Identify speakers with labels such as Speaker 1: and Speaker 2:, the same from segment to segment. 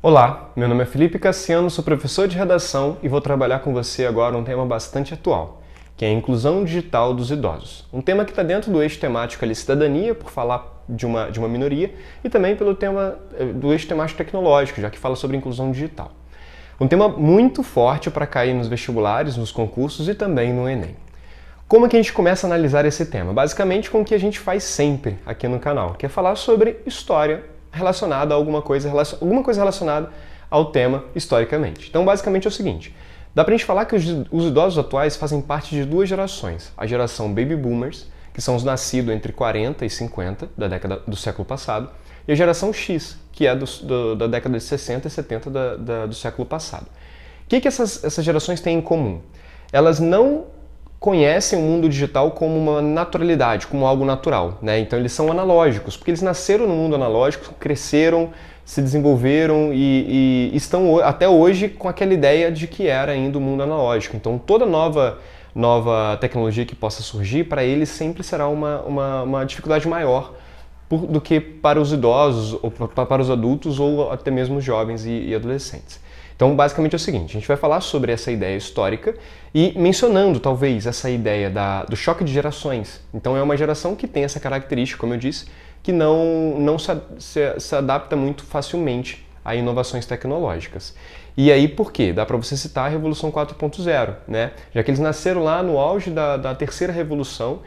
Speaker 1: Olá, meu nome é Felipe Cassiano, sou professor de redação e vou trabalhar com você agora um tema bastante atual, que é a inclusão digital dos idosos. Um tema que está dentro do eixo temático ali, cidadania, por falar de uma minoria, e também pelo tema do eixo temático tecnológico, já que fala sobre inclusão digital. Um tema muito forte para cair nos vestibulares, nos concursos e também no Enem. Como é que a gente começa a analisar esse tema? Basicamente com o que a gente faz sempre aqui no canal, que é falar sobre história relacionada a alguma coisa relacionada ao tema historicamente. Então, basicamente é o seguinte, dá pra gente falar que os idosos atuais fazem parte de duas gerações. A geração Baby Boomers, que são os nascidos entre 40 e 50 da década do século passado, e a geração X, que é da década de 60 e 70 do século passado. O que essas gerações têm em comum? Elas não conhecem o mundo digital como uma naturalidade, como algo natural, né? Então eles são analógicos, porque eles nasceram no mundo analógico, cresceram, se desenvolveram e estão até hoje com aquela ideia de que era ainda o mundo analógico. Então toda nova tecnologia que possa surgir, para eles sempre será uma dificuldade maior do que para os idosos, ou para os adultos, ou até mesmo os jovens e adolescentes. Então, basicamente é o seguinte, a gente vai falar sobre essa ideia histórica e mencionando, talvez, essa ideia do choque de gerações. Então, é uma geração que tem essa característica, como eu disse, que não se adapta muito facilmente a inovações tecnológicas. E aí, por quê? Dá para você citar a Revolução 4.0, né? Já que eles nasceram lá no auge da terceira revolução,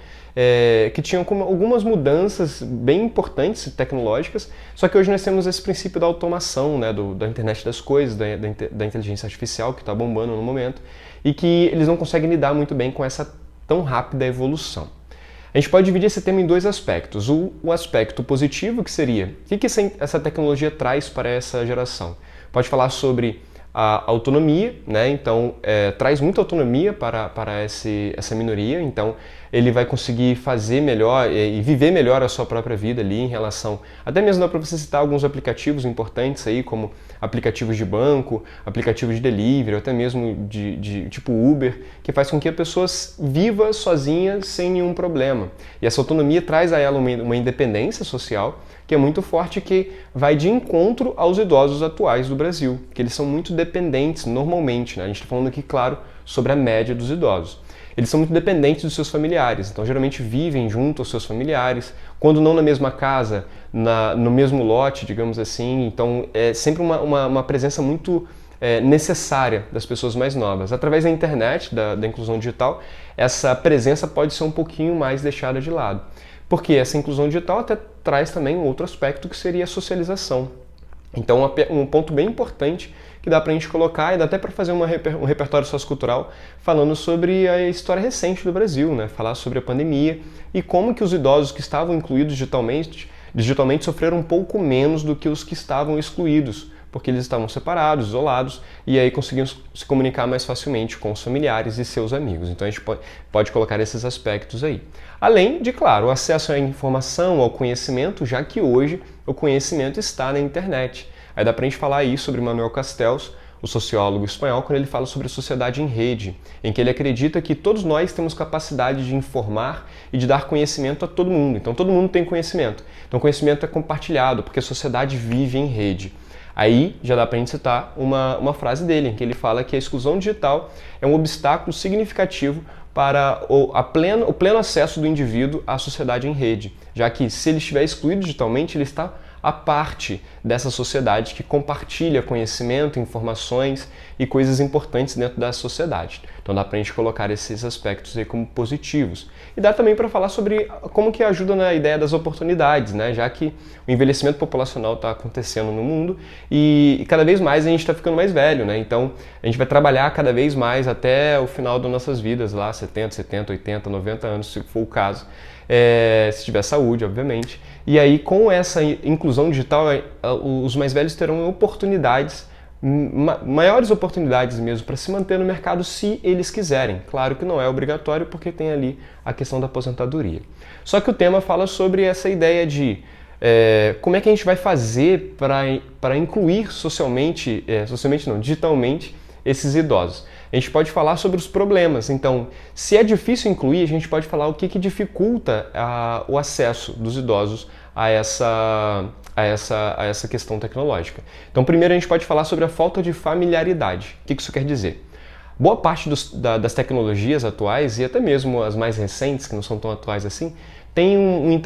Speaker 1: que tinham algumas mudanças bem importantes tecnológicas, só que hoje nós temos esse princípio da automação, né, da internet das coisas, da inteligência artificial que está bombando no momento, e que eles não conseguem lidar muito bem com essa tão rápida evolução. A gente pode dividir esse tema em dois aspectos. O aspecto positivo, que seria o que essa tecnologia traz para essa geração? Pode falar sobre a autonomia, né? Então traz muita autonomia para essa minoria, então ele vai conseguir fazer melhor e viver melhor a sua própria vida ali em relação, até mesmo dá para você citar alguns aplicativos importantes aí, como aplicativos de banco, aplicativos de delivery, ou até mesmo de tipo Uber, que faz com que a pessoa viva sozinha sem nenhum problema. E essa autonomia traz a ela uma independência social que é muito forte, que vai de encontro aos idosos atuais do Brasil, que eles são muito dependentes normalmente, né? A gente está falando aqui, claro, sobre a média dos idosos. Eles são muito dependentes dos seus familiares, então geralmente vivem junto aos seus familiares, quando não na mesma casa, no mesmo lote, digamos assim, então é sempre uma presença muito necessária das pessoas mais novas. Através da internet, da inclusão digital, essa presença pode ser um pouquinho mais deixada de lado. Porque essa inclusão digital até traz também um outro aspecto que seria a socialização. Então um ponto bem importante que dá para a gente colocar e dá até para fazer um repertório sociocultural falando sobre a história recente do Brasil, né? Falar sobre a pandemia e como que os idosos que estavam incluídos digitalmente sofreram um pouco menos do que os que estavam excluídos, porque eles estavam separados, isolados, e aí conseguiam se comunicar mais facilmente com os familiares e seus amigos. Então a gente pode colocar esses aspectos aí. Além de, claro, o acesso à informação, ao conhecimento, já que hoje o conhecimento está na internet. Aí dá pra gente falar aí sobre Manuel Castells, o sociólogo espanhol, quando ele fala sobre a sociedade em rede, em que ele acredita que todos nós temos capacidade de informar e de dar conhecimento a todo mundo. Então todo mundo tem conhecimento. Então o conhecimento é compartilhado, porque a sociedade vive em rede. Aí já dá para a gente citar uma frase dele, em que ele fala que a exclusão digital é um obstáculo significativo para o pleno acesso do indivíduo à sociedade em rede, já que se ele estiver excluído digitalmente, ele está à parte dessa sociedade que compartilha conhecimento, informações e coisas importantes dentro da sociedade. Então dá pra gente colocar esses aspectos aí como positivos. E dá também para falar sobre como que ajuda na ideia das oportunidades, né? Já que o envelhecimento populacional está acontecendo no mundo e cada vez mais a gente está ficando mais velho, né? Então a gente vai trabalhar cada vez mais até o final das nossas vidas, lá 70, 80, 90 anos, se for o caso. Se tiver saúde, obviamente. E aí, com essa inclusão digital, os mais velhos terão oportunidades, maiores oportunidades mesmo, para se manter no mercado se eles quiserem. Claro que não é obrigatório, porque tem ali a questão da aposentadoria. Só que o tema fala sobre essa ideia de como é que a gente vai fazer para incluir digitalmente, esses idosos. A gente pode falar sobre os problemas. Então, se é difícil incluir, a gente pode falar o que dificulta o acesso dos idosos a essa questão tecnológica. Então, primeiro a gente pode falar sobre a falta de familiaridade. O que isso quer dizer? Boa parte das tecnologias atuais, e até mesmo as mais recentes, que não são tão atuais assim, tem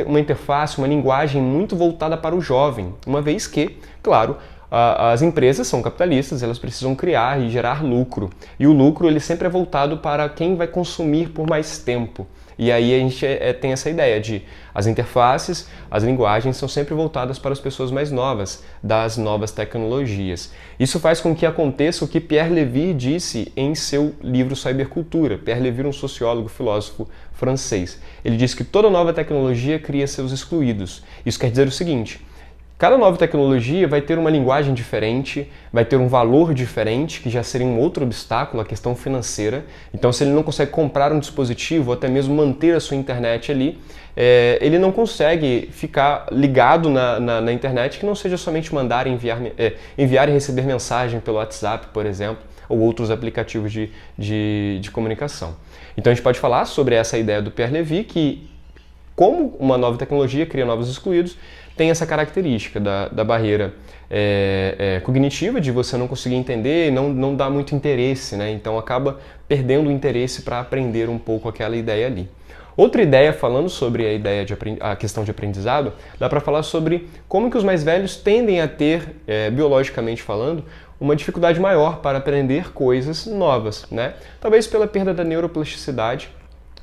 Speaker 1: uma interface, uma linguagem muito voltada para o jovem, uma vez que, claro, as empresas são capitalistas, elas precisam criar e gerar lucro. E o lucro ele sempre é voltado para quem vai consumir por mais tempo. E aí a gente tem essa ideia de as interfaces, as linguagens são sempre voltadas para as pessoas mais novas, das novas tecnologias. Isso faz com que aconteça o que Pierre Levy disse em seu livro Cybercultura. Pierre Levy, um sociólogo, filósofo francês. Ele disse que toda nova tecnologia cria seus excluídos. Isso quer dizer o seguinte: cada nova tecnologia vai ter uma linguagem diferente, vai ter um valor diferente, que já seria um outro obstáculo, a questão financeira. Então, se ele não consegue comprar um dispositivo, ou até mesmo manter a sua internet ali, ele não consegue ficar ligado na internet, que não seja somente mandar e enviar e receber mensagem pelo WhatsApp, por exemplo, ou outros aplicativos de comunicação. Então, a gente pode falar sobre essa ideia do Pierre Levy, que como uma nova tecnologia cria novos excluídos, tem essa característica da barreira cognitiva, de você não conseguir entender e não dar muito interesse, né? Então acaba perdendo o interesse para aprender um pouco aquela ideia ali. Outra ideia, falando sobre a questão de aprendizado, dá para falar sobre como que os mais velhos tendem a ter, biologicamente falando, uma dificuldade maior para aprender coisas novas, né? Talvez pela perda da neuroplasticidade,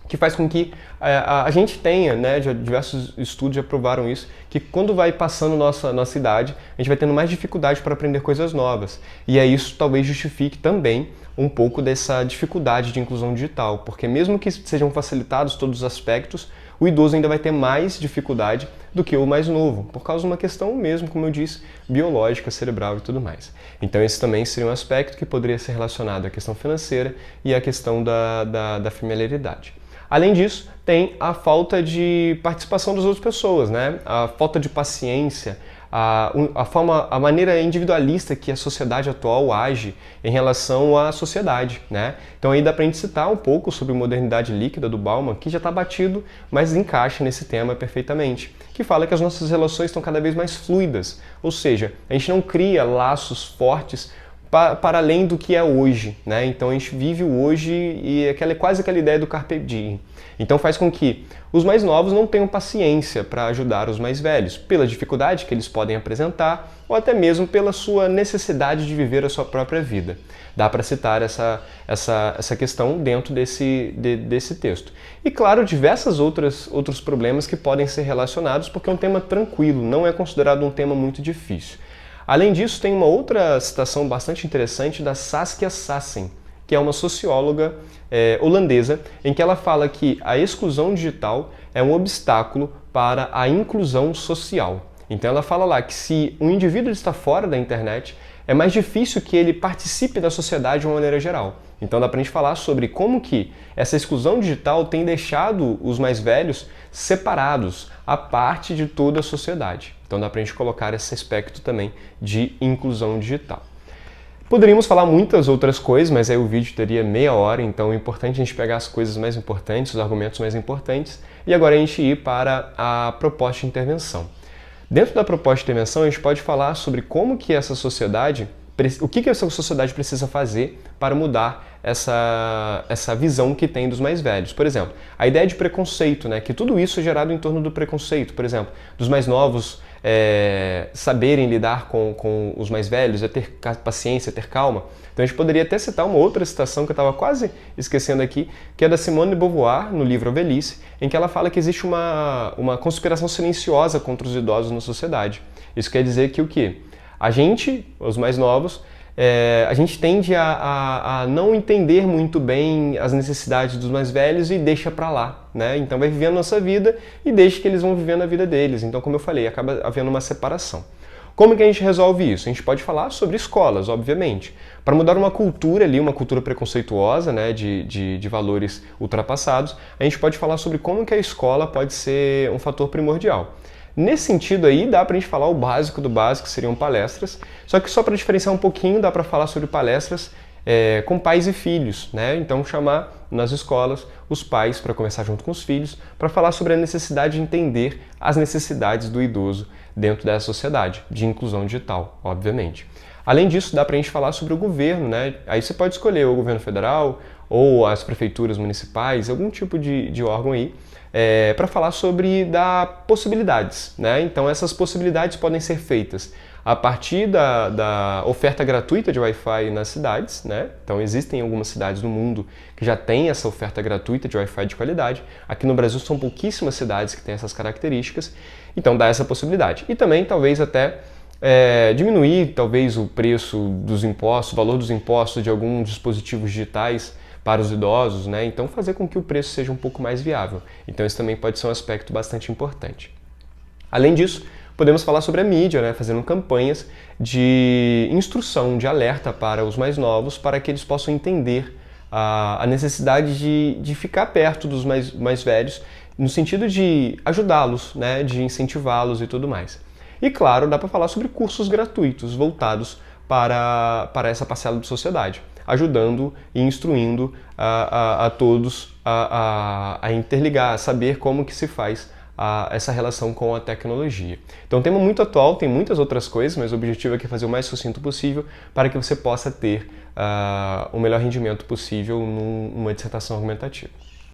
Speaker 1: que faz com que a gente tenha, né, diversos estudos já provaram isso, que quando vai passando nossa idade, a gente vai tendo mais dificuldade para aprender coisas novas. E aí isso talvez justifique também um pouco dessa dificuldade de inclusão digital, porque mesmo que sejam facilitados todos os aspectos, o idoso ainda vai ter mais dificuldade do que o mais novo, por causa de uma questão mesmo, como eu disse, biológica, cerebral e tudo mais. Então esse também seria um aspecto que poderia ser relacionado à questão financeira e à questão da familiaridade. Além disso, tem a falta de participação das outras pessoas, né? A falta de paciência, a maneira individualista que a sociedade atual age em relação à sociedade, né? Então aí dá pra gente citar um pouco sobre modernidade líquida do Bauman, que já está batido, mas encaixa nesse tema perfeitamente, que fala que as nossas relações estão cada vez mais fluidas, ou seja, a gente não cria laços fortes para além do que é hoje, né? Então a gente vive o hoje e quase aquela ideia do carpe diem. Então faz com que os mais novos não tenham paciência para ajudar os mais velhos, pela dificuldade que eles podem apresentar ou até mesmo pela sua necessidade de viver a sua própria vida. Dá para citar essa questão dentro desse texto. E claro, diversos outros problemas que podem ser relacionados, porque é um tema tranquilo, não é considerado um tema muito difícil. Além disso, tem uma outra citação bastante interessante da Saskia Sassen, que é uma socióloga holandesa, em que ela fala que a exclusão digital é um obstáculo para a inclusão social. Então ela fala lá que se um indivíduo está fora da internet, é mais difícil que ele participe da sociedade de uma maneira geral. Então dá pra gente falar sobre como que essa exclusão digital tem deixado os mais velhos separados, à parte de toda a sociedade. Então dá pra gente colocar esse aspecto também de inclusão digital. Poderíamos falar muitas outras coisas, mas aí o vídeo teria meia hora, então é importante a gente pegar as coisas mais importantes, os argumentos mais importantes, e agora a gente ir para a proposta de intervenção. Dentro da proposta de intervenção, a gente pode falar sobre como que essa sociedade, o que essa sociedade precisa fazer para mudar essa visão que tem dos mais velhos. Por exemplo, a ideia de preconceito, né? Que tudo isso é gerado em torno do preconceito. Por exemplo, dos mais novos saberem lidar com os mais velhos, ter paciência, ter calma. Então a gente poderia até citar uma outra citação que eu estava quase esquecendo aqui, que é da Simone de Beauvoir, no livro A Velhice, em que ela fala que existe uma conspiração silenciosa contra os idosos na sociedade. Isso quer dizer que o quê? A gente, os mais novos, a gente tende a não entender muito bem as necessidades dos mais velhos e deixa pra lá, né? Então vai vivendo a nossa vida e deixa que eles vão vivendo a vida deles. Então, como eu falei, acaba havendo uma separação. Como que a gente resolve isso? A gente pode falar sobre escolas, obviamente. Para mudar uma cultura ali, uma cultura preconceituosa, né, de valores ultrapassados, a gente pode falar sobre como que a escola pode ser um fator primordial. Nesse sentido aí, dá pra gente falar o básico do básico, que seriam palestras, só que só para diferenciar um pouquinho, dá para falar sobre palestras com pais e filhos, né? Então chamar nas escolas os pais para conversar junto com os filhos, para falar sobre a necessidade de entender as necessidades do idoso dentro dessa sociedade, de inclusão digital, obviamente. Além disso, dá para a gente falar sobre o governo, né? Aí você pode escolher o governo federal ou as prefeituras municipais, algum tipo de órgão aí, para falar sobre possibilidades, né? Então essas possibilidades podem ser feitas a partir da oferta gratuita de Wi-Fi nas cidades, né? Então existem algumas cidades do mundo que já têm essa oferta gratuita de Wi-Fi de qualidade. Aqui no Brasil são pouquíssimas cidades que têm essas características, então dá essa possibilidade. E também talvez até diminuir talvez o preço dos impostos, o valor dos impostos de alguns dispositivos digitais para os idosos, né? Então fazer com que o preço seja um pouco mais viável. Então esse também pode ser um aspecto bastante importante. Além disso, podemos falar sobre a mídia, né? Fazendo campanhas de instrução, de alerta para os mais novos, para que eles possam entender a necessidade de ficar perto dos mais velhos, no sentido de ajudá-los, né? De incentivá-los e tudo mais. E claro, dá para falar sobre cursos gratuitos voltados para essa parcela de sociedade, ajudando e instruindo a todos a interligar, a saber como que se faz essa relação com a tecnologia. Então, é um tema muito atual, tem muitas outras coisas, mas o objetivo aqui é fazer o mais sucinto possível para que você possa ter o melhor rendimento possível numa dissertação argumentativa.